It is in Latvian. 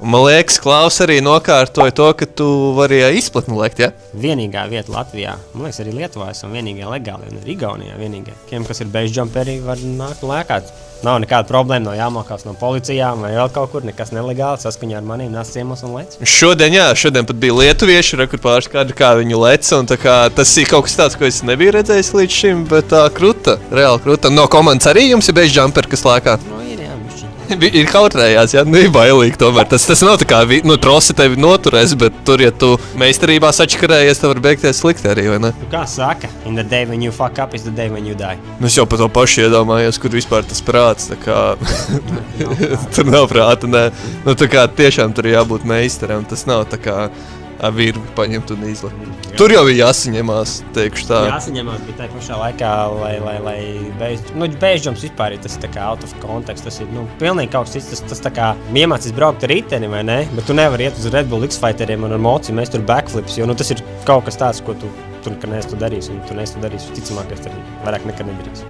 Un, man liekas, Klaus arī nokārtoja to, ka tu vari izplatni lekt, ja? Vienīgā vieta Latvijā, man liekas, arī Lietuvā esam vienīgie legāli, un arī Igaunijā vienīgie. Tiem, kas ir beidžumperi, var nākt un lēkāt. Nav nekāda problēma, no jāmokās no policijām vai vēl kaut kur, nekas nelegāli, saskaņā ar maniem nāc ciemos un lec. Šodien pat bija lietuvieši, kur pārskata, kā viņi lec, un tas ir kaut kas tāds, ko es nebiju redzējis līdz šim, bet kruta, reāli kruta. No komandas arī jums ir beidžumperi, kas lēkā? No, ir jā, Ir kautrējās, jā, ir bailīgi tomēr. Tas nav tā kā, trosi tevi noturēs, bet tur, ja tu meistarībā sačakarējies, tev var beigties slikti arī, vai ne? Kā saka, in the day when you fuck up is the day when you die. Es jau par to pašu iedomājos, kur vispār tas prāts, tā kā tur nav prāta, nē. Tā kā tiešām tur jābūt meistaram, tas nav tā kā virvi paņemt un izlikt. Tur jau ir jāsaņemās, teikšu tā. Jāsaņemās, bet tajā pašā laikā, lai beidžums vispār ir tas tā kā out of context, tas ir, pilnīgi kaut kas cits, tas tā kā iemācīs braukt ar riteni, vai ne? Bet tu nevari iet uz Red Bull X-Fighteriem un ar mociju, mēs tur backflips, jo, tas ir kaut kas tāds, ko tu neesi to darījis, un tu neesi to darījis, ticamākais arī vairāk nekad nedarīs.